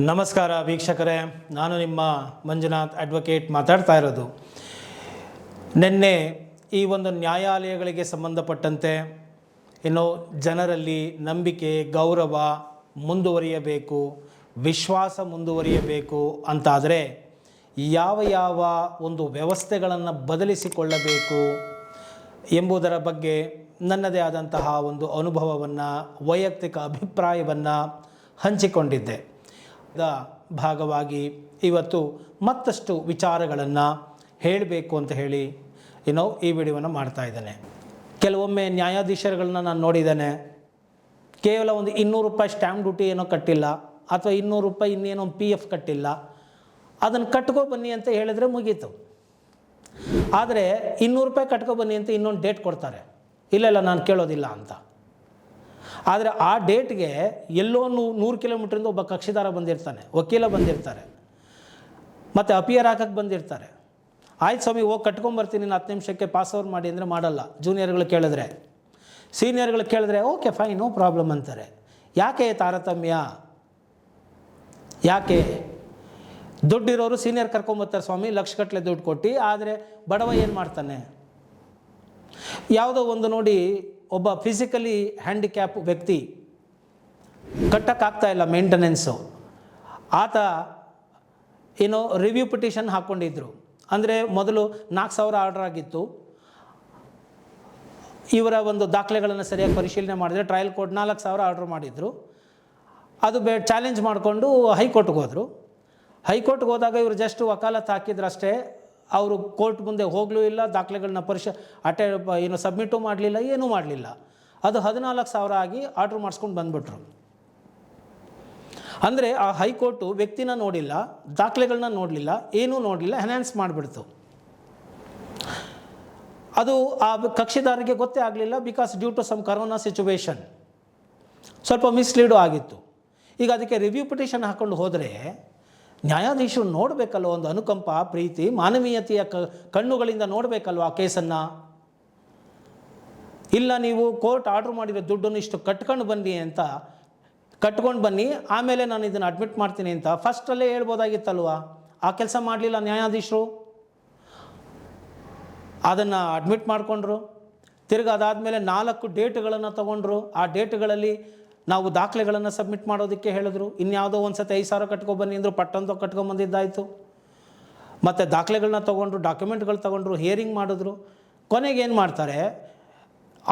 ನಮಸ್ಕಾರ ವೀಕ್ಷಕರೇ, ನಾನು ನಿಮ್ಮ ಮಂಜುನಾಥ್ ಅಡ್ವೊಕೇಟ್ ಮಾತಾಡ್ತಾ ಇರೋದು. ನಿನ್ನೆ ಈ ಒಂದು ನ್ಯಾಯಾಲಯಗಳಿಗೆ ಸಂಬಂಧಪಟ್ಟಂತೆ ಜನರಲ್ಲಿ ನಂಬಿಕೆ, ಗೌರವ ಮುಂದುವರಿಯಬೇಕು, ವಿಶ್ವಾಸ ಮುಂದುವರಿಯಬೇಕು ಅಂತಾದರೆ ಯಾವ ಒಂದು ವ್ಯವಸ್ಥೆಗಳನ್ನು ಬದಲಿಸಿಕೊಳ್ಳಬೇಕು ಎಂಬುದರ ಬಗ್ಗೆ ನನ್ನದೇ ಆದಂತಹ ಒಂದು ಅನುಭವವನ್ನು, ವೈಯಕ್ತಿಕ ಅಭಿಪ್ರಾಯವನ್ನು ಹಂಚಿಕೊಂಡಿದ್ದೆ. ಭಾಗವಾಗಿ ಇವತ್ತು ಮತ್ತಷ್ಟು ವಿಚಾರಗಳನ್ನು ಹೇಳಬೇಕು ಅಂತ ಹೇಳಿ ಈ ವಿಡಿಯೋವನ್ನು ಮಾಡ್ತಾ ಇದ್ದೇನೆ. ಕೆಲವೊಮ್ಮೆ ನ್ಯಾಯಾಧೀಶರುಗಳನ್ನ ನಾನು ನೋಡಿದ್ದೇನೆ, ಕೇವಲ ಒಂದು 200 ರೂಪಾಯಿ ಸ್ಟ್ಯಾಂಪ್ ಡ್ಯೂಟಿ ಏನೋ ಕಟ್ಟಿಲ್ಲ, ಅಥವಾ 200 ರೂಪಾಯಿ ಇನ್ನೇನೋ PF ಕಟ್ಟಿಲ್ಲ, ಅದನ್ನು ಕಟ್ಕೊ ಬನ್ನಿ ಅಂತ ಹೇಳಿದರೆ ಮುಗೀತು. ಆದರೆ 200 ರೂಪಾಯಿ ಕಟ್ಕೊ ಬನ್ನಿ ಅಂತ ಇನ್ನೊಂದು ಡೇಟ್ ಕೊಡ್ತಾರೆ, ಇಲ್ಲ ನಾನು ಕೇಳೋದಿಲ್ಲ ಅಂತ. ಆದರೆ ಆ ಡೇಟ್ಗೆ ಎಲ್ಲೋ 100 ಕಿಲೋಮೀಟ್ರಿಂದ ಒಬ್ಬ ಕಕ್ಷಿದಾರ ಬಂದಿರ್ತಾನೆ, ವಕೀಲ ಬಂದಿರ್ತಾರೆ, ಮತ್ತು ಅಪಿಯರ್ ಹಾಕಕ್ಕೆ ಬಂದಿರ್ತಾರೆ. ಆಯ್ತು ಸ್ವಾಮಿ, ಹೋಗಿ ಕಟ್ಕೊಂಬರ್ತೀನಿ, 10 ನಿಮಿಷಕ್ಕೆ ಪಾಸ್ ಓವರ್ ಮಾಡಿ ಅಂದರೆ ಮಾಡಲ್ಲ. ಜೂನಿಯರ್ಗಳು ಕೇಳಿದ್ರೆ, ಸೀನಿಯರ್ಗಳು ಕೇಳಿದ್ರೆ ಓಕೆ ಫೈನ್, ನೋ ಪ್ರಾಬ್ಲಮ್ ಅಂತಾರೆ. ಯಾಕೆ ತಾರತಮ್ಯ? ಯಾಕೆ? ದುಡ್ಡಿರೋರು ಸೀನಿಯರ್ ಕರ್ಕೊಂಬರ್ತಾರೆ ಸ್ವಾಮಿ, ಲಕ್ಷಗಟ್ಟಲೆ ದುಡ್ಡು ಕೊಟ್ಟು. ಆದರೆ ಬಡವ ಏನು ಮಾಡ್ತಾನೆ? ಯಾವುದೋ ಒಂದು ನೋಡಿ, ಒಬ್ಬ ಫಿಸಿಕಲಿ ಹ್ಯಾಂಡಿಕ್ಯಾಪ್ ವ್ಯಕ್ತಿ ಕಟ್ಟಕ್ಕಾಗ್ತಾ ಇಲ್ಲ ಮೇಂಟೆನೆನ್ಸು, ಆತ ರಿವ್ಯೂ ಪಿಟಿಷನ್ ಹಾಕ್ಕೊಂಡಿದ್ರು. ಅಂದರೆ ಮೊದಲು 4,000 ಆರ್ಡರ್ ಆಗಿತ್ತು. ಇವರ ಒಂದು ದಾಖಲೆಗಳನ್ನು ಸರಿಯಾಗಿ ಪರಿಶೀಲನೆ ಮಾಡಿದರೆ ಟ್ರಯಲ್ ಕೋರ್ಟ್ 4,000 ಆರ್ಡರ್ ಮಾಡಿದರು. ಅದು ಚಾಲೆಂಜ್ ಮಾಡಿಕೊಂಡು ಹೈಕೋರ್ಟ್ಗೆ ಹೋದರು. ಹೈಕೋರ್ಟ್ಗೆ ಹೋದಾಗ ಇವರು ಜಸ್ಟ್ ವಕಾಲತ್ ಹಾಕಿದ್ರು ಅಷ್ಟೇ. ಅವರು ಕೋರ್ಟ್ ಮುಂದೆ ಹೋಗಲೂ ಇಲ್ಲ, ದಾಖಲೆಗಳನ್ನ ಸಬ್ಮಿಟು ಮಾಡಲಿಲ್ಲ, ಏನೂ ಮಾಡಲಿಲ್ಲ. ಅದು 14,000 ಆಗಿ ಆರ್ಡ್ರ್ ಮಾಡಿಸ್ಕೊಂಡು ಬಂದುಬಿಟ್ರು. ಅಂದರೆ ಆ ಹೈಕೋರ್ಟು ವ್ಯಕ್ತಿನ ನೋಡಿಲ್ಲ, ದಾಖಲೆಗಳನ್ನ ನೋಡಲಿಲ್ಲ, ಏನೂ ನೋಡಲಿಲ್ಲ, ಎನ್ಹ್ಯಾನ್ಸ್ ಮಾಡಿಬಿಡ್ತು. ಅದು ಆ ಕಕ್ಷಿದಾರರಿಗೆ ಗೊತ್ತೇ ಆಗಲಿಲ್ಲ, because due to some corona situation ಸ್ವಲ್ಪ ಮಿಸ್ಲೀಡು ಆಗಿತ್ತು. ಈಗ ಅದಕ್ಕೆ ರಿವ್ಯೂ ಪಿಟಿಷನ್ ಹಾಕ್ಕೊಂಡು ಹೋದರೆ ನ್ಯಾಯಾಧೀಶರು ನೋಡಬೇಕಲ್ವ, ಒಂದು ಅನುಕಂಪ, ಪ್ರೀತಿ, ಮಾನವೀಯತೆಯ ಕಣ್ಣುಗಳಿಂದ ನೋಡಬೇಕಲ್ವ ಆ ಕೇಸನ್ನು. ಇಲ್ಲ, ನೀವು ಕೋರ್ಟ್ ಆರ್ಡ್ರ್ ಮಾಡಿರೋ ದುಡ್ಡನ್ನು ಇಷ್ಟು ಕಟ್ಕೊಂಡು ಬನ್ನಿ, ಆಮೇಲೆ ನಾನು ಇದನ್ನು ಅಡ್ಮಿಟ್ ಮಾಡ್ತೀನಿ ಅಂತ ಫಸ್ಟಲ್ಲೇ ಹೇಳ್ಬೋದಾಗಿತ್ತಲ್ವ. ಆ ಕೆಲಸ ಮಾಡಲಿಲ್ಲ ನ್ಯಾಯಾಧೀಶರು. ಅದನ್ನು ಅಡ್ಮಿಟ್ ಮಾಡಿಕೊಂಡ್ರು. ತಿರ್ಗಿ ಅದಾದಮೇಲೆ 4 ಡೇಟ್ಗಳನ್ನು ತೊಗೊಂಡ್ರು. ಆ ಡೇಟ್ಗಳಲ್ಲಿ ನಾವು ದಾಖಲೆಗಳನ್ನು ಸಬ್ಮಿಟ್ ಮಾಡೋದಕ್ಕೆ ಹೇಳಿದ್ರು. ಇನ್ಯಾವುದೋ ಒಂದು ಸತಿ 5,000 ಕಟ್ಕೊಬನ್ನಿ ಅಂದರು, ಪಟ್ಟಂತ ಕಟ್ಕೊಂಬಂದಿದ್ದಾಯಿತು. ಮತ್ತು ದಾಖಲೆಗಳನ್ನ ತೊಗೊಂಡ್ರು, ಡಾಕ್ಯುಮೆಂಟ್ಗಳು ತೊಗೊಂಡ್ರು, ಹಿಯರಿಂಗ್ ಮಾಡಿದ್ರು. ಕೊನೆಗೆ ಏನು ಮಾಡ್ತಾರೆ,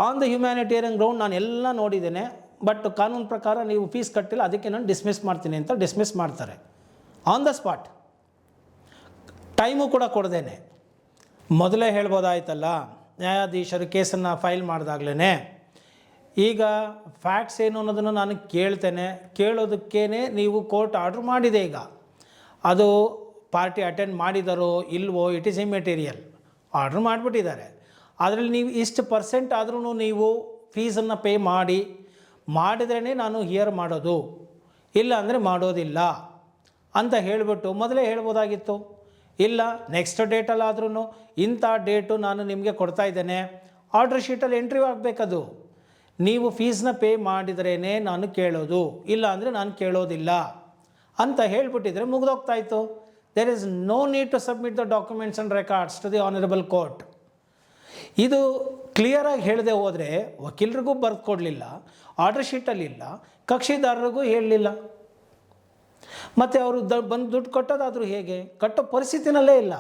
ಆನ್ ದ ಹ್ಯುಮ್ಯಾನಿಟೇರಿಯನ್ ಗ್ರೌಂಡ್ ನಾನು ಎಲ್ಲ ನೋಡಿದ್ದೇನೆ, ಬಟ್ ಕಾನೂನು ಪ್ರಕಾರ ನೀವು ಫೀಸ್ ಕಟ್ಟಿಲ್ಲ, ಅದಕ್ಕೆ ನಾನು ಡಿಸ್ಮಿಸ್ ಮಾಡ್ತೀನಿ ಅಂತ ಡಿಸ್ಮಿಸ್ ಮಾಡ್ತಾರೆ ಆನ್ ದ ಸ್ಪಾಟ್. ಟೈಮು ಕೂಡ ಕೊಡ್ದೇನೆ. ಮೊದಲೇ ಹೇಳ್ಬೋದಾಯ್ತಲ್ಲ ನ್ಯಾಯಾಧೀಶರು ಕೇಸನ್ನು ಫೈಲ್ ಮಾಡಿದಾಗಲೇ. ಈಗ ಫ್ಯಾಕ್ಟ್ಸ್ ಏನು ಅನ್ನೋದನ್ನು ನಾನು ಕೇಳ್ತೇನೆ, ಕೇಳೋದಕ್ಕೇ ನೀವು ಕೋರ್ಟ್ ಆರ್ಡ್ರ್ ಮಾಡಿದೆ. ಈಗ ಅದು ಪಾರ್ಟಿ ಅಟೆಂಡ್ ಮಾಡಿದಾರೋ ಇಲ್ವೋ ಇಟ್ ಈಸ್ ಇಮ್ಮೆಟೀರಿಯಲ್, ಆರ್ಡ್ರ್ ಮಾಡಿಬಿಟ್ಟಿದ್ದಾರೆ. ಅದರಲ್ಲಿ ನೀವು ಇಷ್ಟು % ಆದ್ರೂ ನೀವು ಫೀಸನ್ನು ಪೇ ಮಾಡಿದ್ರೇ ನಾನು ಹಿಯರ್ ಮಾಡೋದು, ಇಲ್ಲ ಅಂದರೆ ಮಾಡೋದಿಲ್ಲ ಅಂತ ಹೇಳಿಬಿಟ್ಟು ಮೊದಲೇ ಹೇಳ್ಬೋದಾಗಿತ್ತು. ಇಲ್ಲ, ನೆಕ್ಸ್ಟ್ ಡೇಟಲ್ಲಾದ್ರೂ ಇಂಥ ಡೇಟು ನಾನು ನಿಮಗೆ ಕೊಡ್ತಾ ಇದ್ದೇನೆ, ಆರ್ಡ್ರ್ ಶೀಟಲ್ಲಿ ಎಂಟ್ರಿ ಆಗಬೇಕದು. ನೀವು ಫೀಸ್ನ ಪೇ ಮಾಡಿದ್ರೇ ನಾನು ಕೇಳೋದು, ಇಲ್ಲ ಅಂದರೆ ನಾನು ಕೇಳೋದಿಲ್ಲ ಅಂತ ಹೇಳಿಬಿಟ್ಟಿದ್ರೆ ಮುಗಿದೋಗ್ತಾಯಿತ್ತು. There is no need to submit the documents and records to the honourable court. ಇದು ಕ್ಲಿಯರಾಗಿ ಹೇಳದೆ ಹೋದರೆ ವಕೀಲರಿಗೂ ಬರೆದು ಕೊಡಲಿಲ್ಲ, ಆರ್ಡರ್ ಶೀಟಲ್ಲಿಲ್ಲ, ಕಕ್ಷಿದಾರರಿಗೂ ಹೇಳಲಿಲ್ಲ, ಮತ್ತು ಅವರು ಬಂದು ದುಡ್ಡು ಕಟ್ಟೋದಾದರೂ ಹೇಗೆ? ಕಟ್ಟೋ ಪರಿಸ್ಥಿತಿನಲ್ಲೇ ಇಲ್ಲ.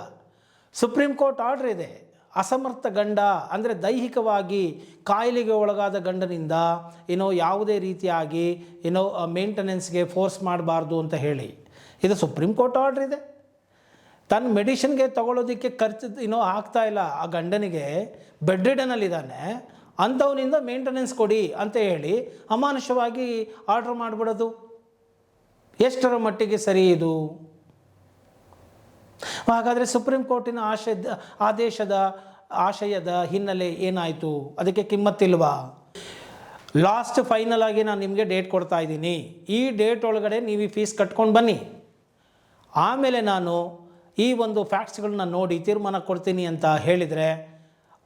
ಸುಪ್ರೀಂ ಕೋರ್ಟ್ ಆರ್ಡ್ರ್ ಇದೆ, ಅಸಮರ್ಥ ಗಂಡ ಅಂದರೆ ದೈಹಿಕವಾಗಿ ಕಾಯಿಲೆಗೆ ಒಳಗಾದ ಗಂಡನಿಂದ ಯಾವುದೇ ರೀತಿಯಾಗಿ ಮೇಂಟೆನೆನ್ಸ್ಗೆ ಫೋರ್ಸ್ ಮಾಡಬಾರ್ದು ಅಂತ ಹೇಳಿ ಇದು ಸುಪ್ರೀಂ ಕೋರ್ಟ್ ಆರ್ಡ್ರ್ ಇದೆ. ತನ್ನ ಮೆಡಿಷನ್ಗೆ ತೊಗೊಳೋದಕ್ಕೆ ಖರ್ಚು ಆಗ್ತಾ ಇಲ್ಲ ಆ ಗಂಡನಿಗೆ, ಬೆಡ್ ರಿಡನಲ್ಲಿದ್ದಾನೆ, ಅಂಥವನಿಂದ ಮೇಂಟೆನೆನ್ಸ್ ಕೊಡಿ ಅಂತ ಹೇಳಿ ಅಮಾನುಷವಾಗಿ ಆರ್ಡ್ರ್ ಮಾಡಿಬಿಡೋದು ಎಷ್ಟರ ಮಟ್ಟಿಗೆ ಸರಿ ಇದು? ಹಾಗಾದರೆ ಸುಪ್ರೀಂ ಕೋರ್ಟಿನ ಆಶಯದ ಹಿನ್ನೆಲೆ ಏನಾಯಿತು? ಅದಕ್ಕೆ ಕಿಮ್ಮತ್ತಿಲ್ವಾ? ಲಾಸ್ಟ್ ಫೈನಲ್ ಆಗಿ ನಾನು ನಿಮಗೆ ಡೇಟ್ ಕೊಡ್ತಾ ಇದ್ದೀನಿ, ಈ ಡೇಟ್ ಒಳಗಡೆ ನೀವು ಈ ಫೀಸ್ ಕಟ್ಕೊಂಡು ಬನ್ನಿ, ಆಮೇಲೆ ನಾನು ಈ ಒಂದು ಫ್ಯಾಕ್ಟ್ಸ್ಗಳನ್ನ ನೋಡಿ ತೀರ್ಮಾನ ಕೊಡ್ತೀನಿ ಅಂತ ಹೇಳಿದರೆ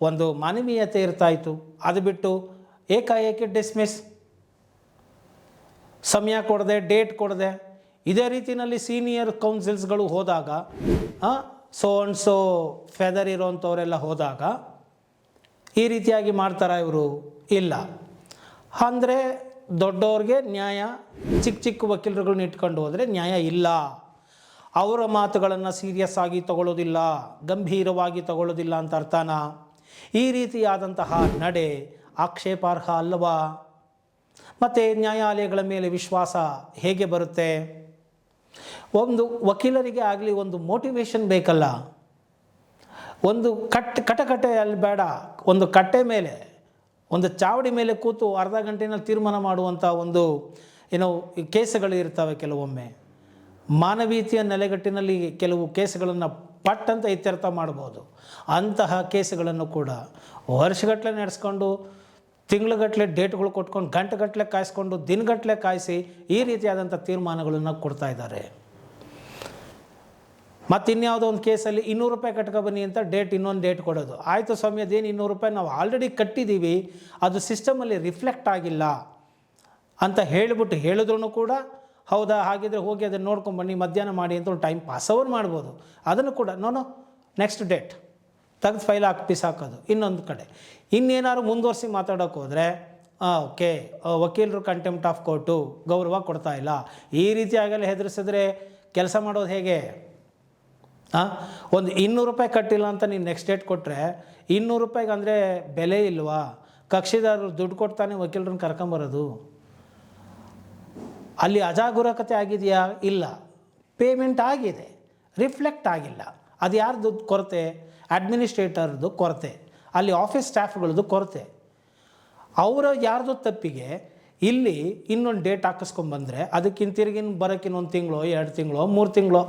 ಒಂದು ಮಾನವೀಯತೆ ಇರ್ತಾಯಿತ್ತು. ಅದು ಬಿಟ್ಟು ಏಕಾಏಕಿ ಡಿಸ್ಮಿಸ್, ಸಮಯ ಕೊಡದೆ, ಡೇಟ್ ಕೊಡದೆ, ಇದೇ ರೀತಿಯಲ್ಲಿ ಸೀನಿಯರ್ ಕೌನ್ಸಿಲ್ಸ್ಗಳು ಹೋದಾಗ ಸೋ ಆ್ಯಂಡ್ ಸೋ ಫೆದರ್ ಇರೋವಂಥವರೆಲ್ಲ ಹೋದಾಗ ಈ ರೀತಿಯಾಗಿ ಮಾಡ್ತಾರಾ ಇವರು? ಇಲ್ಲ. ಅಂದರೆ ದೊಡ್ಡವ್ರಿಗೆ ನ್ಯಾಯ, ಚಿಕ್ಕ ಚಿಕ್ಕ ವಕೀಲರುಗಳನ್ನ ಇಟ್ಕೊಂಡು ಹೋದರೆ ನ್ಯಾಯ ಇಲ್ಲ. ಅವರ ಮಾತುಗಳನ್ನು ಸೀರಿಯಸ್ ಆಗಿ ತಗೊಳ್ಳೋದಿಲ್ಲ, ಗಂಭೀರವಾಗಿ ತಗೊಳ್ಳೋದಿಲ್ಲ ಅಂತ ಅರ್ಥನಾ? ಈ ರೀತಿಯಾದಂತಹ ನಡೆ ಆಕ್ಷೇಪಾರ್ಹ ಅಲ್ಲವಾ? ಮತ್ತು ನ್ಯಾಯಾಲಯಗಳ ಮೇಲೆ ವಿಶ್ವಾಸ ಹೇಗೆ ಬರುತ್ತೆ? ಒಂದು ವಕೀಲರಿಗೆ ಆಗಲಿ ಒಂದು ಮೋಟಿವೇಶನ್ ಬೇಕಲ್ಲ. ಒಂದು ಕಟಕಟೆ ಅಲ್ಲಿ ಬೇಡ, ಒಂದು ಕಟ್ಟೆ ಮೇಲೆ, ಒಂದು ಚಾವಡಿ ಮೇಲೆ ಕೂತು ಅರ್ಧ ಗಂಟೆಯಲ್ಲಿ ತೀರ್ಮಾನ ಮಾಡುವಂಥ ಒಂದು ಕೇಸುಗಳು ಇರ್ತವೆ. ಕೆಲವೊಮ್ಮೆ ಮಾನವೀಯತೆಯ ನೆಲೆಗಟ್ಟಿನಲ್ಲಿ ಕೆಲವು ಕೇಸುಗಳನ್ನು ಪಟ್ಟಂತ ಇತ್ಯರ್ಥ ಮಾಡ್ಬೋದು. ಅಂತಹ ಕೇಸುಗಳನ್ನು ಕೂಡ ವರ್ಷಗಟ್ಟಲೆ ನಡೆಸ್ಕೊಂಡು, ತಿಂಗಳುಗಟ್ಟಲೆ ಡೇಟ್ಗಳು ಕೊಟ್ಕೊಂಡು, ಗಂಟೆಗಟ್ಟಲೆ ಕಾಯಿಸ್ಕೊಂಡು, ದಿನಗಟ್ಟಲೆ ಕಾಯಿಸಿ ಈ ರೀತಿಯಾದಂಥ ತೀರ್ಮಾನಗಳನ್ನು ಕೊಡ್ತಾ ಇದ್ದಾರೆ. ಮತ್ತು ಇನ್ಯಾವುದೋ ಒಂದು ಕೇಸಲ್ಲಿ 200 ರೂಪಾಯಿ ಕಟ್ಕೊಬನ್ನಿ ಅಂತ ಇನ್ನೊಂದು ಡೇಟ್ ಕೊಡೋದು. ಆಯಿತು ಸ್ವಾಮಿ, ಅದೇನು 200 ರೂಪಾಯಿ ನಾವು ಆಲ್ರೆಡಿ ಕಟ್ಟಿದ್ದೀವಿ, ಅದು ಸಿಸ್ಟಮಲ್ಲಿ ರಿಫ್ಲೆಕ್ಟ್ ಆಗಿಲ್ಲ ಅಂತ ಹೇಳಿದ್ರು ಕೂಡ, ಹೌದಾ ಹಾಗಿದ್ರೆ ಹೋಗಿ ಅದನ್ನು ನೋಡ್ಕೊಂಬನ್ನಿ, ಮಧ್ಯಾಹ್ನ ಮಾಡಿ ಅಂತ ಒಂದು ಟೈಮ್ ಪಾಸ್ ಅವರ್ ಮಾಡ್ಬೋದು. ಅದನ್ನು ಕೂಡ ನೆಕ್ಸ್ಟ್ ಡೇಟ್ ತೆಗೆದು ಫೈಲ್ ಹಾಕೋದು. ಇನ್ನೊಂದು ಕಡೆ ಇನ್ನೇನಾದ್ರು ಮುಂದುವರಿಸಿ ಮಾತಾಡೋಕೆ ಹೋದರೆ ಓಕೆ, ವಕೀಲರು ಕಂಟೆಂಪ್ಟ್ ಆಫ್ ಕೋರ್ಟು, ಗೌರವ ಕೊಡ್ತಾ ಇಲ್ಲ. ಈ ರೀತಿಯಾಗೆಲ್ಲ ಹೆದರಿಸಿದ್ರೆ ಕೆಲಸ ಮಾಡೋದು ಹೇಗೆ? ಒಂದು 200 ರೂಪಾಯಿ ಕಟ್ಟಿಲ್ಲ ಅಂತ ನೀನು ನೆಕ್ಸ್ಟ್ ಡೇಟ್ ಕೊಟ್ಟರೆ 200 ರೂಪಾಯಿಗೆ ಅಂದರೆ ಬೆಲೆ ಇಲ್ವಾ? ಕಕ್ಷಿದಾರರು ದುಡ್ಡು ಕೊಡ್ತಾನೆ ವಕೀಲರನ್ನ ಕರ್ಕೊಂಬರೋದು. ಅಲ್ಲಿ ಅಜಾಗರೂಕತೆ ಆಗಿದೆಯಾ? ಇಲ್ಲ. ಪೇಮೆಂಟ್ ಆಗಿದೆ, ರಿಫ್ಲೆಕ್ಟ್ ಆಗಿಲ್ಲ. ಅದು ಯಾರ್ದು ಕೊರತೆ? ಅಡ್ಮಿನಿಸ್ಟ್ರೇಟರ್ದು ಕೊರತೆ, ಅಲ್ಲಿ ಆಫೀಸ್ ಸ್ಟಾಫ್ಗಳದ್ದು ಕೊರತೆ. ಅವರ ಯಾರ್ದು ತಪ್ಪಿಗೆ ಇಲ್ಲಿ ಇನ್ನೊಂದು ಡೇಟ್ ಹಾಕಿಸ್ಕೊಂಬಂದರೆ ಅದಕ್ಕಿಂತ ತಿರುಗಿನ ಬರೋಕ್ಕಿನ್ನ 1 ತಿಂಗಳು, 2 ತಿಂಗಳು, 3 ತಿಂಗಳು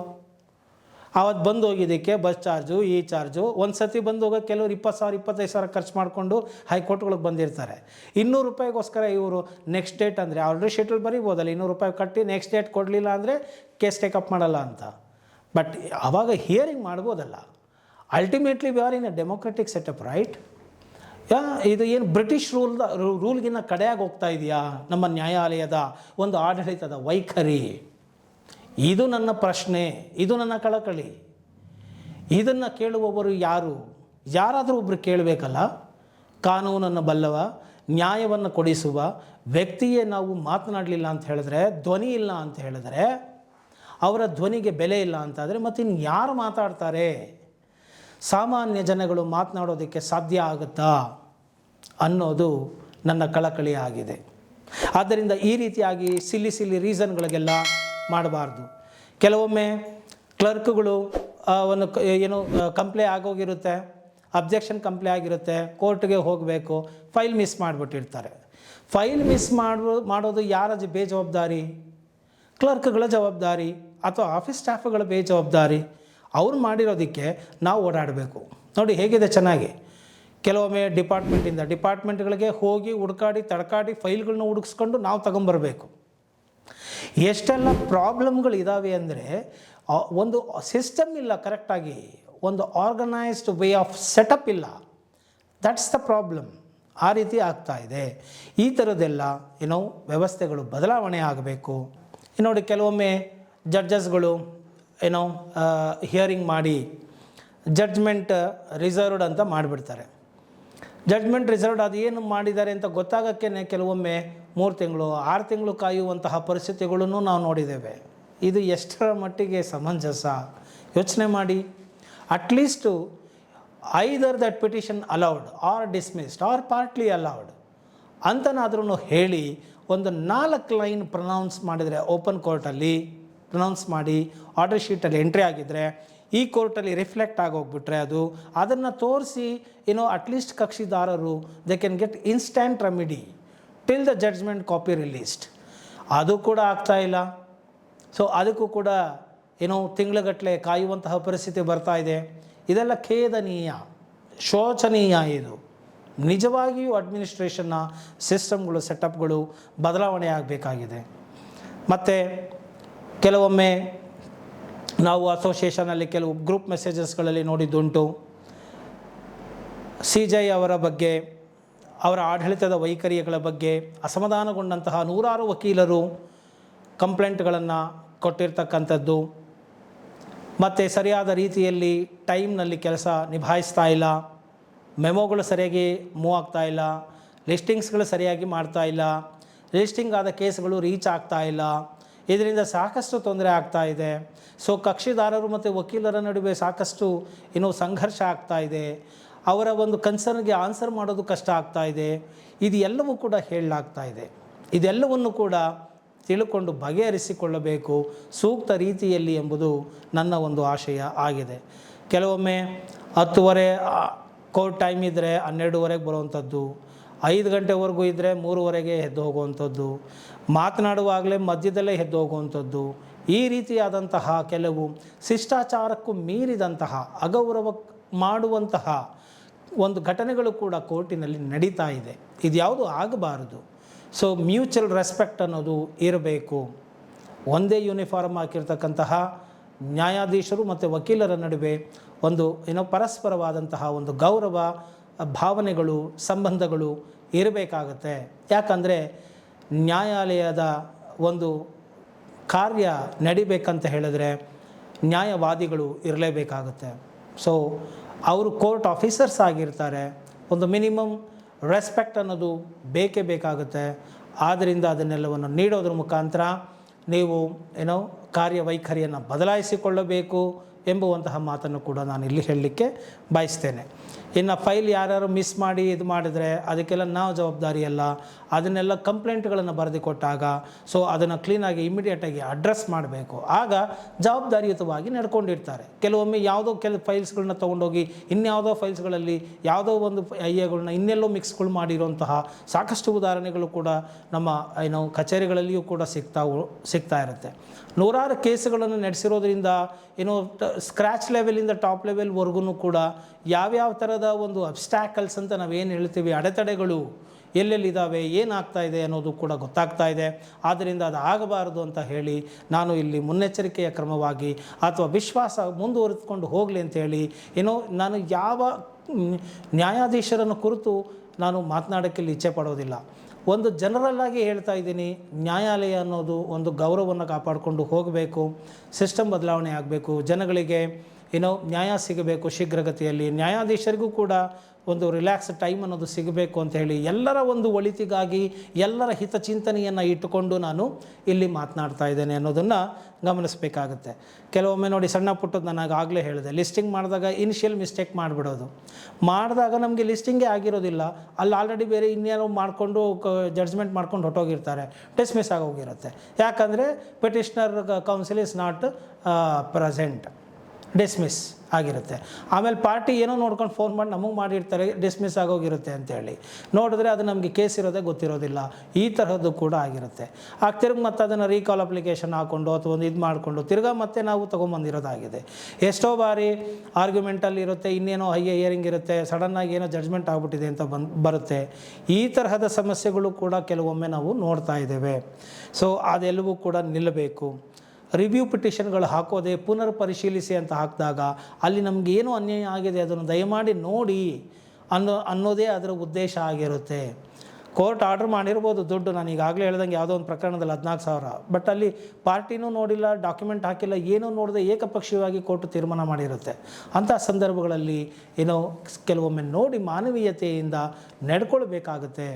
ಅವತ್ತು ಬಂದು ಹೋಗಿದ್ದಕ್ಕೆ ಬಸ್ ಚಾರ್ಜು, ಈ ಚಾರ್ಜು. ಒಂದು ಸತಿ ಬಂದು ಹೋಗೋಕ್ಕೆ ಕೆಲವರು 20,000 25,000 ಖರ್ಚು ಮಾಡಿಕೊಂಡು ಹೈಕೋರ್ಟ್ಗಳಿಗೆ ಬಂದಿರ್ತಾರೆ. 200 ರೂಪಾಯಿಗೋಸ್ಕರ ಇವರು ನೆಕ್ಸ್ಟ್ ಡೇಟ್ ಅಂದರೆ ಆಲ್ರೆಡಿ ಶೆಡ್ಯೂಲ್ ಬರೀಬೋದಲ್ಲ, 200 ರೂಪಾಯಿ ಕಟ್ಟಿ ನೆಕ್ಸ್ಟ್ ಡೇಟ್ ಕೊಡಲಿಲ್ಲ ಅಂದರೆ ಕೇಸ್ ಟೇಕಪ್ ಮಾಡಲ್ಲ ಅಂತ. ಬಟ್ ಆವಾಗ ಹಿಯರಿಂಗ್ ಮಾಡ್ಬೋದಲ್ಲ. Ultimately we are in a democratic setup, right? ಇದು ಏನು ಬ್ರಿಟಿಷ್ ರೂಲ್ಗಿನ್ನ ಕಡೆಯಾಗಿ ಹೋಗ್ತಾ ಇದೆಯಾ ನಮ್ಮ ನ್ಯಾಯಾಲಯದ ಒಂದು ಆಡಳಿತದ ವೈಖರಿ? ಇದು ನನ್ನ ಪ್ರಶ್ನೆ, ಇದು ನನ್ನ ಕಳಕಳಿ. ಇದನ್ನು ಕೇಳುವವರು ಯಾರು? ಯಾರಾದರೂ ಒಬ್ಬರು ಕೇಳಬೇಕಲ್ಲ. ಕಾನೂನನ್ನು ಬಲ್ಲವ, ನ್ಯಾಯವನ್ನು ಕೊಡಿಸುವ ವ್ಯಕ್ತಿಯೇ ನಾವು ಮಾತನಾಡಲಿಲ್ಲ ಅಂತ ಹೇಳಿದ್ರೆ, ಧ್ವನಿ ಇಲ್ಲ ಅಂತ ಹೇಳಿದ್ರೆ, ಅವರ ಧ್ವನಿಗೆ ಬೆಲೆ ಇಲ್ಲ ಅಂತಾದರೆ ಮತ್ತು ಇನ್ನು ಯಾರು ಮಾತಾಡ್ತಾರೆ? ಸಾಮಾನ್ಯ ಜನಗಳು ಮಾತನಾಡೋದಕ್ಕೆ ಸಾಧ್ಯ ಆಗುತ್ತಾ ಅನ್ನೋದು ನನ್ನ ಕಳಕಳಿ ಆಗಿದೆ. ಆದ್ದರಿಂದ ಈ ರೀತಿಯಾಗಿ ಸಿಲ್ಲಿ ರೀಸನ್ಗಳಿಗೆಲ್ಲ ಮಾಡಬಾರ್ದು. ಕೆಲವೊಮ್ಮೆ ಕ್ಲರ್ಕ್ಗಳು ಒಂದು ಕಂಪ್ಲೇ ಆಗೋಗಿರುತ್ತೆ, ಅಬ್ಜೆಕ್ಷನ್ ಕಂಪ್ಲೇ ಆಗಿರುತ್ತೆ, ಕೋರ್ಟ್ಗೆ ಹೋಗಬೇಕು, ಫೈಲ್ ಮಿಸ್ ಮಾಡಿಬಿಟ್ಟಿರ್ತಾರೆ. ಫೈಲ್ ಮಿಸ್ ಮಾಡೋದು ಯಾರ ಬೇಜವಾಬ್ದಾರಿ? ಕ್ಲರ್ಕ್ಗಳ ಜವಾಬ್ದಾರಿ ಅಥವಾ ಆಫೀಸ್ ಸ್ಟಾಫ್ಗಳ ಬೇಜವಾಬ್ದಾರಿ. ಅವ್ರು ಮಾಡಿರೋದಕ್ಕೆ ನಾವು ಓಡಾಡಬೇಕು. ನೋಡಿ ಹೇಗಿದೆ ಚೆನ್ನಾಗಿ. ಕೆಲವೊಮ್ಮೆ ಡಿಪಾರ್ಟ್ಮೆಂಟ್ಗಳಿಗೆ ಹೋಗಿ ಹುಡುಕಾಡಿ ತಡಕಾಡಿ ಫೈಲ್ಗಳನ್ನ ಹುಡುಕಿಸ್ಕೊಂಡು ನಾವು ತಗೊಂಬರಬೇಕು. ಎಷ್ಟೆಲ್ಲ ಪ್ರಾಬ್ಲಮ್ಗಳಿದ್ದಾವೆ ಅಂದರೆ ಒಂದು ಸಿಸ್ಟಮ್ ಇಲ್ಲ ಕರೆಕ್ಟಾಗಿ, ಒಂದು ಆರ್ಗನೈಸ್ಡ್ ವೇ ಆಫ್ ಸೆಟಪ್ ಇಲ್ಲ. That's the problem. ಆ ರೀತಿ ಆಗ್ತಾ ಇದೆ. ಈ ಥರದ್ದೆಲ್ಲ ವ್ಯವಸ್ಥೆಗಳು ಬದಲಾವಣೆ ಆಗಬೇಕು. ನೋಡಿ ಕೆಲವೊಮ್ಮೆ ಜಡ್ಜಸ್ಗಳು ಹಿಯರಿಂಗ್ ಮಾಡಿ ಜಡ್ಜ್ಮೆಂಟ್ ರಿಸರ್ವ್ಡ್ ಅಂತ ಮಾಡಿಬಿಡ್ತಾರೆ. ಜಡ್ಜ್ಮೆಂಟ್ ರಿಸರ್ವ್ಡ್ ಅದು ಏನು ಮಾಡಿದ್ದಾರೆ ಅಂತ ಗೊತ್ತಾಗೋಕ್ಕೆ ಕೆಲವೊಮ್ಮೆ 3 ತಿಂಗಳು 6 ತಿಂಗಳು ಕಾಯುವಂತಹ ಪರಿಸ್ಥಿತಿಗಳನ್ನು ನಾವು ನೋಡಿದ್ದೇವೆ. ಇದು ಎಷ್ಟರ ಮಟ್ಟಿಗೆ ಸಮಂಜಸ? ಯೋಚನೆ ಮಾಡಿ. At least either that petition allowed or dismissed or partly allowed ಅಂತನಾದ್ರೂ ಹೇಳಿ ಒಂದು 4 ಲೈನ್ ಪ್ರೊನೌನ್ಸ್ ಮಾಡಿದರೆ, ಓಪನ್ ಕೋರ್ಟಲ್ಲಿ ಪ್ರೊನೌನ್ಸ್ ಮಾಡಿ ಆರ್ಡರ್ ಶೀಟಲ್ಲಿ ಎಂಟ್ರಿ ಆಗಿದ್ದರೆ, ಈ ಕೋರ್ಟಲ್ಲಿ ರಿಫ್ಲೆಕ್ಟ್ ಆಗೋಗ್ಬಿಟ್ರೆ ಅದನ್ನು ತೋರಿಸಿ ಅಟ್ಲೀಸ್ಟ್ ಕಕ್ಷಿದಾರರು they can get instant remedy till the judgment copy released. ಅದು ಕೂಡ ಆಗ್ತಾಯಿಲ್ಲ. ಸೊ ಅದಕ್ಕೂ ಕೂಡ ತಿಂಗಳುಗಟ್ಟಲೆ ಕಾಯುವಂತಹ ಪರಿಸ್ಥಿತಿ ಬರ್ತಾ ಇದೆ. ಇದೆಲ್ಲ ಖೇದನೀಯ, ಶೋಚನೀಯ. ಇದು ನಿಜವಾಗಿಯೂ ಅಡ್ಮಿನಿಸ್ಟ್ರೇಷನ್ನ ಸಿಸ್ಟಮ್ಗಳು, ಸೆಟಪ್ಗಳು ಬದಲಾವಣೆ ಆಗಬೇಕಾಗಿದೆ. ಮತ್ತು ಕೆಲವೊಮ್ಮೆ ನಾವು ಅಸೋಸಿಯೇಷನಲ್ಲಿ ಕೆಲವು ಗ್ರೂಪ್ ಮೆಸೇಜಸ್ಗಳಲ್ಲಿ ನೋಡಿದ್ದುಂಟು. CJI ಅವರ ಬಗ್ಗೆ, ಅವರ ಆಡಳಿತದ ವೈಖರಿಗಳ ಬಗ್ಗೆ ಅಸಮಾಧಾನಗೊಂಡಂತಹ 100 ವಕೀಲರು ಕಂಪ್ಲೇಂಟ್ಗಳನ್ನು ಕೊಟ್ಟಿರ್ತಕ್ಕಂಥದ್ದು, ಮತ್ತು ಸರಿಯಾದ ರೀತಿಯಲ್ಲಿ ಟೈಮ್ನಲ್ಲಿ ಕೆಲಸ ನಿಭಾಯಿಸ್ತಾ ಇಲ್ಲ, ಮೆಮೊಗಳು ಸರಿಯಾಗಿ ಮೂವ್ ಆಗ್ತಾ ಇಲ್ಲ, ಲಿಸ್ಟಿಂಗ್ಸ್ಗಳು ಸರಿಯಾಗಿ ಮಾಡ್ತಾ ಇಲ್ಲ, ರಿಜಿಸ್ಟಿಂಗ್ ಆದ ಕೇಸ್ಗಳು ರೀಚ್ ಆಗ್ತಾ ಇಲ್ಲ. ಇದರಿಂದ ಸಾಕಷ್ಟು ತೊಂದರೆ ಆಗ್ತಾ ಇದೆ. ಸೊ ಕಕ್ಷಿದಾರರು ಮತ್ತು ವಕೀಲರ ನಡುವೆ ಸಾಕಷ್ಟು ಸಂಘರ್ಷ ಆಗ್ತಾ ಇದೆ. ಅವರ ಒಂದು ಕನ್ಸರ್ನ್ಗೆ ಆನ್ಸರ್ ಮಾಡೋದು ಕಷ್ಟ ಆಗ್ತಾ ಇದೆ. ಇದು ಎಲ್ಲವೂ ಕೂಡ ಹೇಳಲಾಗ್ತಾ ಇದೆ. ಇದೆಲ್ಲವನ್ನು ಕೂಡ ತಿಳ್ಕೊಂಡು ಬಗೆಹರಿಸಿಕೊಳ್ಳಬೇಕು ಸೂಕ್ತ ರೀತಿಯಲ್ಲಿ ಎಂಬುದು ನನ್ನ ಒಂದು ಆಶಯ ಆಗಿದೆ. ಕೆಲವೊಮ್ಮೆ 10:30 ಕೋರ್ಟ್ ಟೈಮ್ ಇದ್ದರೆ 12:30ಗೆ ಬರುವಂಥದ್ದು, 5 ಗಂಟೆವರೆಗೂ ಇದ್ದರೆ 3:30ಗೆ ಎದ್ದು ಹೋಗುವಂಥದ್ದು, ಮಾತನಾಡುವಾಗಲೇ ಮಧ್ಯದಲ್ಲೇ ಎದ್ದು ಹೋಗುವಂಥದ್ದು, ಈ ರೀತಿಯಾದಂತಹ ಕೆಲವು ಶಿಷ್ಟಾಚಾರಕ್ಕೂ ಮೀರಿದಂತಹ ಅಗೌರವ ಮಾಡುವಂತಹ ಒಂದು ಘಟನೆಗಳು ಕೂಡ ಕೋರ್ಟಿನಲ್ಲಿ ನಡೀತಾ ಇದೆ. ಇದು ಯಾವುದು ಆಗಬಾರದು. ಸೊ ಮ್ಯೂಚುವಲ್ ರೆಸ್ಪೆಕ್ಟ್ ಅನ್ನೋದು ಇರಬೇಕು. ಒಂದೇ ಯೂನಿಫಾರ್ಮ್ ಹಾಕಿರ್ತಕ್ಕಂತಹ ನ್ಯಾಯಾಧೀಶರು ಮತ್ತು ವಕೀಲರ ನಡುವೆ ಒಂದು ಪರಸ್ಪರವಾದಂತಹ ಒಂದು ಗೌರವ ಭಾವನೆಗಳು ಸಂಬಂಧಗಳು ಇರಬೇಕಾಗತ್ತೆ. ಯಾಕಂದರೆ ನ್ಯಾಯಾಲಯದ ಒಂದು ಕಾರ್ಯ ನಡಿಬೇಕಂತ ಹೇಳಿದ್ರೆ ನ್ಯಾಯವಾದಿಗಳು ಇರಲೇಬೇಕಾಗುತ್ತೆ. ಸೊ ಅವರು ಕೋರ್ಟ್ ಆಫೀಸರ್ಸ್ ಆಗಿರ್ತಾರೆ. ಒಂದು ಮಿನಿಮಮ್ ರೆಸ್ಪೆಕ್ಟ್ ಅನ್ನೋದು ಬೇಕೇ ಬೇಕಾಗುತ್ತೆ. ಆದ್ದರಿಂದ ಅದನ್ನೆಲ್ಲವನ್ನು ನೀಡೋದ್ರ ಮುಖಾಂತರ ನೀವು ಕಾರ್ಯವೈಖರಿಯನ್ನು ಬದಲಾಯಿಸಿಕೊಳ್ಳಬೇಕು ಎಂಬುವಂತಹ ಮಾತನ್ನು ಕೂಡ ನಾನು ಇಲ್ಲಿ ಹೇಳಲಿಕ್ಕೆ ಬಯಸ್ತೇನೆ. ಇನ್ನು ಫೈಲ್ ಯಾರು ಮಿಸ್ ಮಾಡಿ ಇದು ಮಾಡಿದರೆ ಅದಕ್ಕೆಲ್ಲ ನಾವು ಜವಾಬ್ದಾರಿ ಅಲ್ಲ. ಅದನ್ನೆಲ್ಲ ಕಂಪ್ಲೇಂಟ್ಗಳನ್ನು ಬರೆದು ಕೊಟ್ಟಾಗ ಸೊ ಅದನ್ನು ಕ್ಲೀನಾಗಿ ಇಮಿಡಿಯೇಟಾಗಿ ಅಡ್ರೆಸ್ ಮಾಡಬೇಕು. ಆಗ ಜವಾಬ್ದಾರಿಯುತವಾಗಿ ನಡ್ಕೊಂಡಿರ್ತಾರೆ. ಕೆಲವೊಮ್ಮೆ ಯಾವುದೋ ಫೈಲ್ಸ್ಗಳನ್ನ ತೊಗೊಂಡೋಗಿ ಇನ್ಯಾವುದೋ ಫೈಲ್ಸ್ಗಳಲ್ಲಿ ಯಾವುದೋ ಒಂದು ಐಎಗಳನ್ನ ಇನ್ನೆಲ್ಲೋ ಮಿಕ್ಸ್ಗಳು ಮಾಡಿರುವಂತಹ ಸಾಕಷ್ಟು ಉದಾಹರಣೆಗಳು ಕೂಡ ನಮ್ಮ ಕಚೇರಿಗಳಲ್ಲಿಯೂ ಕೂಡ ಸಿಗ್ತಾ ಇರುತ್ತೆ. ನೂರಾರು ಕೇಸುಗಳನ್ನು ನಡೆಸಿರೋದ್ರಿಂದ ಸ್ಕ್ರ್ಯಾಚ್ ಲೆವೆಲಿಂದ ಟಾಪ್ ಲೆವೆಲ್ವರೆಗೂ ಕೂಡ ಯಾವ್ಯಾವ ಥರದ ಒಂದು ಅಬ್ಸ್ಟ್ಯಾಕಲ್ಸ್ ಅಂತ ನಾವೇನು ಹೇಳ್ತೀವಿ, ಅಡೆತಡೆಗಳು ಎಲ್ಲೆಲ್ಲಿದ್ದಾವೆ, ಏನಾಗ್ತಾ ಇದೆ ಅನ್ನೋದು ಕೂಡ ಗೊತ್ತಾಗ್ತಾ ಇದೆ. ಆದ್ದರಿಂದ ಅದು ಆಗಬಾರದು ಅಂತ ಹೇಳಿ ನಾನು ಇಲ್ಲಿ ಮುನ್ನೆಚ್ಚರಿಕೆಯ ಕ್ರಮವಾಗಿ ಅಥವಾ ವಿಶ್ವಾಸ ಮುಂದುವರೆದುಕೊಂಡು ಹೋಗಲಿ ಅಂತೇಳಿ ನಾನು ಯಾವ ನ್ಯಾಯಾಧೀಶರನ್ನು ಕುರಿತು ನಾನು ಮಾತನಾಡೋಕ್ಕೆ ಇಚ್ಛೆ ಪಡೋದಿಲ್ಲ. ಒಂದು ಜನರಲ್ಲಾಗಿ ಹೇಳ್ತಾ ಇದ್ದೀನಿ, ನ್ಯಾಯಾಲಯ ಅನ್ನೋದು ಒಂದು ಗೌರವವನ್ನು ಕಾಪಾಡಿಕೊಂಡು ಹೋಗಬೇಕು. ಸಿಸ್ಟಮ್ ಬದಲಾವಣೆ ಆಗಬೇಕು. ಜನಗಳಿಗೆ ನ್ಯಾಯ ಸಿಗಬೇಕು ಶೀಘ್ರಗತಿಯಲ್ಲಿ. ನ್ಯಾಯಾಧೀಶರಿಗೂ ಕೂಡ ಒಂದು ರಿಲ್ಯಾಕ್ಸ್ ಟೈಮ್ ಅನ್ನೋದು ಸಿಗಬೇಕು ಅಂತ ಹೇಳಿ ಎಲ್ಲರ ಒಂದು ಒಳಿತಿಗಾಗಿ ಎಲ್ಲರ ಹಿತಚಿಂತನೆಯನ್ನು ಇಟ್ಟುಕೊಂಡು ನಾನು ಇಲ್ಲಿ ಮಾತನಾಡ್ತಾ ಇದ್ದೇನೆ ಅನ್ನೋದನ್ನು ಗಮನಿಸಬೇಕಾಗುತ್ತೆ. ಕೆಲವೊಮ್ಮೆ ನೋಡಿ, ಸಣ್ಣ ಪುಟ್ಟದ್ದು ನನಗೆ ಆಗಲೇ ಹೇಳಿದೆ, ಲಿಸ್ಟಿಂಗ್ ಮಾಡಿದಾಗ ಇನಿಷಿಯಲ್ ಮಿಸ್ಟೇಕ್ ಮಾಡಿದಾಗ ನಮಗೆ ಲಿಸ್ಟಿಂಗೇ ಆಗಿರೋದಿಲ್ಲ. ಅಲ್ಲಿ ಆಲ್ರೆಡಿ ಬೇರೆ ಇನ್ನೇನೋ ಮಾಡಿಕೊಂಡು ಜಡ್ಜ್ಮೆಂಟ್ ಮಾಡ್ಕೊಂಡು ಹೊಟ್ಟೋಗಿರ್ತಾರೆ, ಡಿಸ್ಮಿಸ್ ಆಗೋಗಿರುತ್ತೆ. ಯಾಕಂದರೆ petitioner counsel is not present, dismiss ಆಗಿರುತ್ತೆ. ಆಮೇಲೆ ಪಾರ್ಟಿ ಏನೋ ನೋಡ್ಕೊಂಡು ಫೋನ್ ಮಾಡಿ ನಮಗೆ ಮಾಡಿರ್ತಾರೆ, ಡಿಸ್ಮಿಸ್ ಆಗೋಗಿರುತ್ತೆ ಅಂತೇಳಿ ನೋಡಿದ್ರೆ ಅದು ನಮಗೆ ಕೇಸ್ ಇರೋದೇ ಗೊತ್ತಿರೋದಿಲ್ಲ. ಈ ತರಹದ್ದು ಕೂಡ ಆಗಿರುತ್ತೆ. ಆಗ ತಿರುಗಿ ಮತ್ತೆ ಅದನ್ನು ರೀಕಾಲ್ ಅಪ್ಲಿಕೇಶನ್ ಹಾಕ್ಕೊಂಡು ಅಥವಾ ಒಂದು ಇದು ಮಾಡಿಕೊಂಡು ತಿರ್ಗಾ ಮತ್ತೆ ನಾವು ತೊಗೊಂಬಂದಿರೋದಾಗಿದೆ. ಎಷ್ಟೋ ಬಾರಿ ಆರ್ಗ್ಯುಮೆಂಟಲ್ಲಿ ಇರುತ್ತೆ, ಇನ್ನೇನೋ ಹಿಯರಿಂಗ್ ಇರುತ್ತೆ, ಸಡನ್ನಾಗಿ ಏನೋ ಜಡ್ಜ್ಮೆಂಟ್ ಆಗಿಬಿಟ್ಟಿದೆ ಅಂತ ಬರುತ್ತೆ. ಈ ತರಹದ ಸಮಸ್ಯೆಗಳು ಕೂಡ ಕೆಲವೊಮ್ಮೆ ನಾವು ನೋಡ್ತಾ ಇದ್ದೇವೆ. ಸೊ ಅದೆಲ್ಲವೂ ಕೂಡ ನಿಲ್ಲಬೇಕು. ರಿವ್ಯೂ ಪಿಟಿಷನ್ಗಳು ಹಾಕೋದೆ ಪುನರ್ ಪರಿಶೀಲಿಸಿ ಅಂತ ಹಾಕಿದಾಗ ಅಲ್ಲಿ ನಮಗೇನು ಅನ್ಯಾಯ ಆಗಿದೆ ಅದನ್ನು ದಯಮಾಡಿ ನೋಡಿ ಅನ್ನೋದೇ ಅದರ ಉದ್ದೇಶ ಆಗಿರುತ್ತೆ. ಕೋರ್ಟ್ ಆರ್ಡ್ರ್ ಮಾಡಿರ್ಬೋದು ದುಡ್ಡು, ನಾನು ಈಗಾಗಲೇ ಹೇಳ್ದಂಗೆ ಯಾವುದೋ ಒಂದು ಪ್ರಕರಣದಲ್ಲಿ 14,000, ಬಟ್ ಅಲ್ಲಿ ಪಾರ್ಟಿನೂ ನೋಡಿಲ್ಲ, ಡಾಕ್ಯುಮೆಂಟ್ ಹಾಕಿಲ್ಲ, ಏನೂ ನೋಡದೆ ಏಕಪಕ್ಷೀಯವಾಗಿ ಕೋರ್ಟ್ ತೀರ್ಮಾನ ಮಾಡಿರುತ್ತೆ. ಅಂಥ ಸಂದರ್ಭಗಳಲ್ಲಿ ಕೆಲವೊಮ್ಮೆ ನೋಡಿ ಮಾನವೀಯತೆಯಿಂದ ನಡ್ಕೊಳ್ಬೇಕಾಗುತ್ತೆ.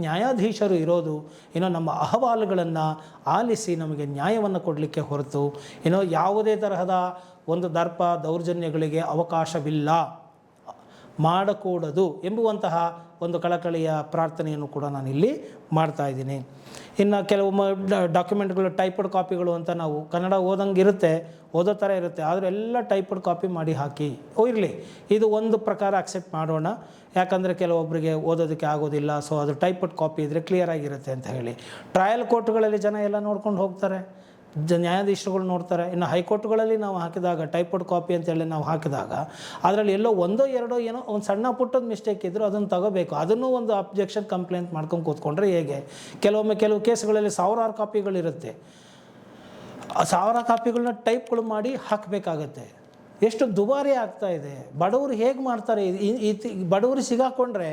ನ್ಯಾಯಾಧೀಶರು ಇರೋದು ನಮ್ಮ ಅಹವಾಲುಗಳನ್ನು ಆಲಿಸಿ ನಮಗೆ ನ್ಯಾಯವನ್ನು ಕೊಡಲಿಕ್ಕೆ ಹೊರತು ಯಾವುದೇ ತರಹದ ಒಂದು ದರ್ಪ ದೌರ್ಜನ್ಯಗಳಿಗೆ ಅವಕಾಶವಿಲ್ಲ, ಮಾಡಕೂಡದು ಎಂಬುವಂತಹ ಒಂದು ಕಳಕಳಿಯ ಪ್ರಾರ್ಥನೆಯನ್ನು ಕೂಡ ನಾನು ಇಲ್ಲಿ ಮಾಡ್ತಾ ಇದ್ದೀನಿ. ಇನ್ನು ಕೆಲವೊಮ್ಮೆ ಡಾಕ್ಯುಮೆಂಟ್ಗಳು ಟೈಪಡ್ ಕಾಪಿಗಳು ಅಂತ ನಾವು ಕನ್ನಡ ಓದಂಗಿರುತ್ತೆ, ಓದೋ ಥರ ಇರುತ್ತೆ, ಆದರೆ ಎಲ್ಲ ಟೈಪಡ್ ಕಾಪಿ ಮಾಡಿ ಹಾಕಿ ಇರಲಿ, ಇದು ಒಂದು ಪ್ರಕಾರ ಅಕ್ಸೆಪ್ಟ್ ಮಾಡೋಣ. ಯಾಕಂದರೆ ಕೆಲವೊಬ್ಬರಿಗೆ ಓದೋದಕ್ಕೆ ಆಗೋದಿಲ್ಲ, ಸೊ ಅದು ಟೈಪಡ್ ಕಾಪಿ ಇದ್ದರೆ ಕ್ಲಿಯರ್ ಆಗಿರುತ್ತೆ ಅಂತ ಹೇಳಿ ಟ್ರಯಲ್ ಕೋರ್ಟ್ಗಳಲ್ಲಿ ಜನ ಎಲ್ಲ ನೋಡ್ಕೊಂಡು ಹೋಗ್ತಾರೆ, ನ್ಯಾಯಾಧೀಶರುಗಳು ನೋಡ್ತಾರೆ. ಇನ್ನು ಹೈಕೋರ್ಟ್ಗಳಲ್ಲಿ ನಾವು ಹಾಕಿದಾಗ ಟೈಪಡ್ ಕಾಪಿ ಅಂತೇಳಿ ನಾವು ಹಾಕಿದಾಗ ಅದರಲ್ಲಿ ಎಲ್ಲೋ ಒಂದೋ ಎರಡೋ ಏನೋ ಒಂದು ಸಣ್ಣ ಪುಟ್ಟದ ಮಿಸ್ಟೇಕ್ ಇದ್ದರೂ ಅದನ್ನು ತಗೋಬೇಕು. ಅದನ್ನು ಒಂದು ಅಬ್ಜೆಕ್ಷನ್ ಕಂಪ್ಲೇಂಟ್ ಮಾಡ್ಕೊಂಡು ಕೂತ್ಕೊಂಡ್ರೆ ಹೇಗೆ? ಕೆಲವು ಕೇಸುಗಳಲ್ಲಿ ಸಾವಿರಾರು ಕಾಪಿಗಳಿರುತ್ತೆ, ಸಾವಿರ ಕಾಪಿಗಳನ್ನ ಟೈಪ್ಗಳು ಮಾಡಿ ಹಾಕಬೇಕಾಗತ್ತೆ. ಎಷ್ಟು ದುಬಾರಿ ಆಗ್ತಾ ಇದೆ. ಬಡವರು ಹೇಗೆ ಮಾಡ್ತಾರೆ? ಬಡವರು ಸಿಗಾಕೊಂಡ್ರೆ,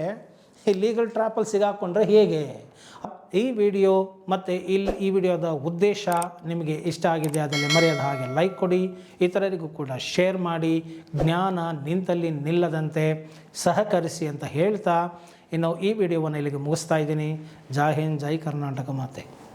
ಲೀಗಲ್ ಟ್ರ್ಯಾಪಲ್ಲಿ ಸಿಗಾಕೊಂಡ್ರೆ ಹೇಗೆ? ಈ ವಿಡಿಯೋ ಮತ್ತು ಈ ವಿಡಿಯೋದ ಉದ್ದೇಶ ನಿಮಗೆ ಇಷ್ಟ ಆಗಿದೆ ಅದರಲ್ಲಿ ಮರೆಯದ ಹಾಗೆ ಲೈಕ್ ಕೊಡಿ, ಇತರರಿಗೂ ಕೂಡ ಶೇರ್ ಮಾಡಿ, ಜ್ಞಾನ ನಿಂತಲ್ಲಿ ನಿಲ್ಲದಂತೆ ಸಹಕರಿಸಿ ಅಂತ ಹೇಳ್ತಾ ಇನ್ನು ಈ ವಿಡಿಯೋವನ್ನು ಇಲ್ಲಿಗೆ ಮುಗಿಸ್ತಾ ಇದ್ದೀನಿ. ಜೈ ಹಿಂದ್, ಜೈ ಕರ್ನಾಟಕ ಮಾತೆ.